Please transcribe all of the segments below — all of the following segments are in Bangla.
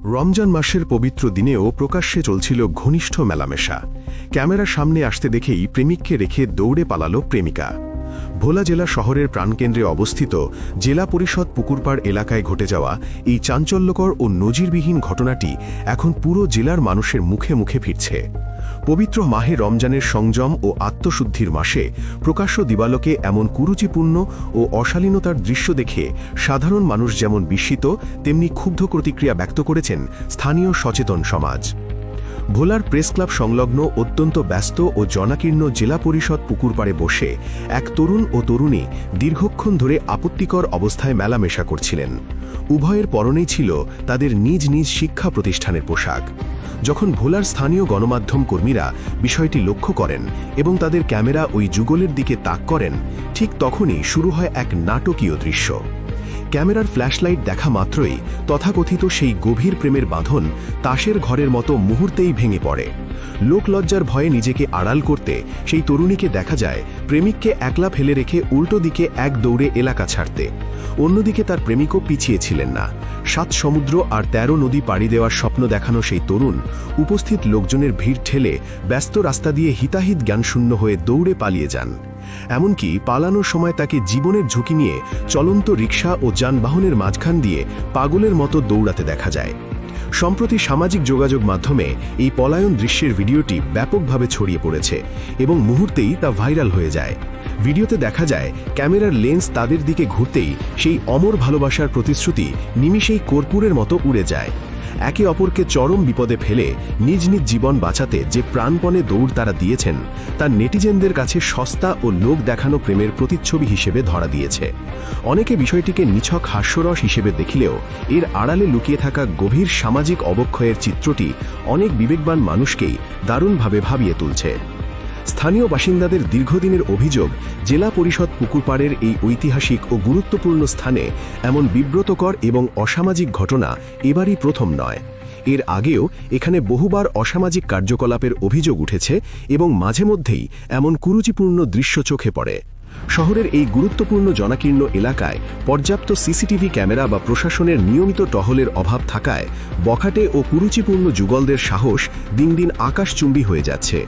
রমজান মাসের পবিত্র দিনেও প্রকাশ্যে চলছিল ঘনিষ্ঠ মেলামেশা। ক্যামেরার সামনে আসতে দেখেই প্রেমিককে রেখে দৌড়ে পালালো প্রেমিকা। ভোলা জেলা শহরের প্রাণকেন্দ্রে অবস্থিত জেলা পরিষদ পুকুরপাড় এলাকায় ঘটে যাওয়া এই চাঞ্চল্যকর ও নজিরবিহীন ঘটনাটি এখন পুরো জেলার মানুষের মুখে মুখে ফিরছে। পবিত্র মাহে রমজানের সংযম ও আত্মশুদ্ধির মাসে প্রকাশ্য দিবালোকে এমন কুরুচিপূর্ণ ও অশালীনতার দৃশ্য দেখে সাধারণ মানুষ যেমন বিস্মিত, তেমনি ক্ষুব্ধ প্রতিক্রিয়া ব্যক্ত করেছেন স্থানীয় সচেতন সমাজ। ভোলার প্রেস ক্লাব সংলগ্ন অত্যন্ত ব্যস্ত ও জনাকীর্ণ জেলা পরিষদ পুকুরপাড়ে বসে এক তরুণ ও তরুণী দীর্ঘক্ষণ ধরে আপত্তিকর অবস্থায় মেলামেশা করছিলেন। উভয়ের পরনেই ছিল তাদের নিজ নিজ শিক্ষা প্রতিষ্ঠানের পোশাক। যখন ভোলার স্থানীয় গণমাধ্যম কর্মীরা বিষয়টি লক্ষ্য করেন এবং তাদের ক্যামেরা ওই যুগলের দিকে তাক করেন, ঠিক তখনই শুরু হয় এক নাটকীয় দৃশ্য। ক্যামেরার ফ্ল্যাশলাইট দেখা মাত্রই তথাকথিত সেই গভীর প্রেমের বাঁধন তাসের ঘরের মতো মুহূর্তেই ভেঙে পড়ে। লোকলজ্জার ভয়ে নিজেকে আড়াল করতে সেই তরুণীকে দেখা যায় প্রেমিককে একলা ফেলে রেখে উল্টো দিকে এক দৌড়ে এলাকা ছাড়তে। অন্যদিকে তার প্রেমিকও পিছিয়ে ছিলেন না। 7 সমুদ্র আর 13 নদী পাড়ি দেওয়ার স্বপ্ন দেখানো সেই তরুণ উপস্থিত লোকজনের ভিড় ঠেলে ব্যস্ত রাস্তা দিয়ে হিতাহিত জ্ঞানশূন্য হয়ে দৌড়ে পালিয়ে যান। এমনকি পালানোর সময় তাকে জীবনের ঝুঁকি নিয়ে চলন্ত রিকশা ও যানবাহনের মাঝখান দিয়ে পাগলের মতো দৌড়াতে দেখা যায়। সম্প্রতি সামাজিক যোগাযোগ মাধ্যমে এই পলায়ন দৃশ্যের ভিডিওটি ব্যাপকভাবে ছড়িয়ে পড়েছে এবং মুহূর্তেই তা ভাইরাল হয়ে যায়। ভিডিওতে দেখা যায় ক্যামেরার লেন্স তাদের দিকে ঘুরতেই সেই অমর ভালোবাসার প্রতিশ্রুতি নিমিষেই কর্পূরের মতো উড়ে যায়। একে অপরকে চরম বিপদে ফেলে নিজ নিজ জীবন বাঁচাতে যে প্রাণপণে দৌড় তারা দিয়েছেন, তা নেটিজেনদের কাছে সস্তা ও লোক দেখানো প্রেমের প্রতিচ্ছবি হিসেবে ধরা দিয়েছে। অনেকে বিষয়টিকে নিছক হাস্যরস হিসেবে দেখলেও এর আড়ালে লুকিয়ে থাকা গভীর সামাজিক অবক্ষয়ের চিত্রটি অনেক বিবেকবান মানুষকেই দারুণভাবে ভাবিয়ে তুলছে। স্থানীয় বাসিন্দাদের দীর্ঘদিনের অভিযোগ, জেলা পরিষদ পুকুরপাড়ের এই ঐতিহাসিক ও গুরুত্বপূর্ণ স্থানে এমন বিব্রতকর এবং অসামাজিক ঘটনা এবারই প্রথম নয়। এর আগেও এখানে বহুবার অসামাজিক কার্যকলাপের অভিযোগ উঠেছে এবং মাঝে মধ্যেই এমন কুরুচিপূর্ণ দৃশ্য চোখে পড়ে। শহরের এই গুরুত্বপূর্ণ জনাকীর্ণ এলাকায় পর্যাপ্ত সিসিটিভি ক্যামেরা বা প্রশাসনের নিয়মিত টহলের অভাব থাকায় বখাটে ও কুরুচিপূর্ণ যুগলদের সাহস দিন দিন আকাশচুম্বী হয়ে যাচ্ছে।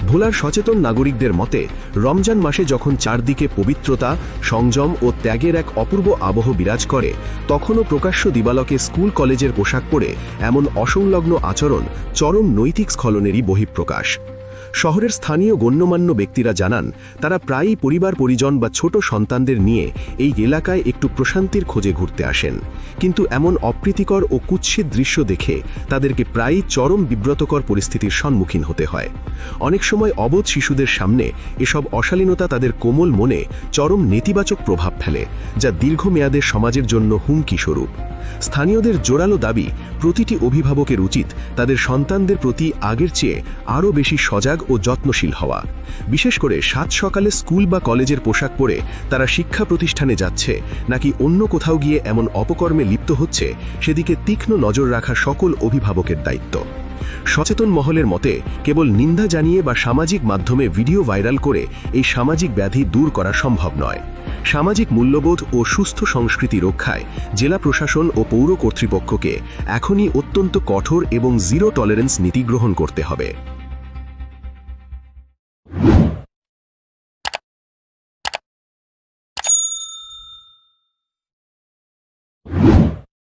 ভোলার সচেতন নাগরিকদের মতে, রমজান মাসে যখন চারদিকে পবিত্রতা, সংযম ও ত্যাগের এক অপূর্ব আবহ বিরাজ করে, তখনও প্রকাশ্য দিবালোকে স্কুল কলেজের পোশাক পরে এমন অসংলগ্ন আচরণ চরম নৈতিক স্খলনেরই বহিঃপ্রকাশ। শহরের স্থানীয় গণ্যমান্য ব্যক্তিরা জানান, তারা প্রায়ই পরিবার পরিজন বা ছোট সন্তানদের নিয়ে এই এলাকায় একটু প্রশান্তির খোঁজে ঘুরতে আসেন, কিন্তু এমন অপ্রীতিকর ও কুৎসিত দৃশ্য দেখে তাদেরকে প্রায়ই চরম বিব্রতকর পরিস্থিতির সম্মুখীন হতে হয়। অনেক সময় অবোধ শিশুদের সামনে এসব অশালীনতা তাদের কোমল মনে চরম নেতিবাচক প্রভাব ফেলে, যা দীর্ঘমেয়াদে সমাজের জন্য হুমকি স্বরূপ। স্থানীয়দের জোরালো দাবি, প্রতিটি অভিভাবকের উচিত তাদের সন্তানদের প্রতি আগের চেয়ে আরও বেশি সজাগ ও যত্নশীল হওয়া। বিশেষ করে সাত সকালে স্কুল বা কলেজের পোশাক পরে তারা শিক্ষা প্রতিষ্ঠানে যাচ্ছে নাকি অন্য কোথাও গিয়ে এমন অপকর্মে লিপ্ত হচ্ছে, সেদিকে তীক্ষ্ণ নজর রাখা সকল অভিভাবকের দায়িত্ব। সচেতন মহলের মতে, কেবল নিন্দা জানিয়ে বা সামাজিক মাধ্যমে ভিডিও ভাইরাল করে এই সামাজিক ব্যাধি দূর করা সম্ভব নয়। সামাজিক মূল্যবোধ ও সুস্থ সংস্কৃতি রক্ষায় জেলা প্রশাসন ও পৌর কর্তৃপক্ষকে এখনই অত্যন্ত কঠোর এবং জিরো টলারেন্স নীতি গ্রহণ করতে হবে।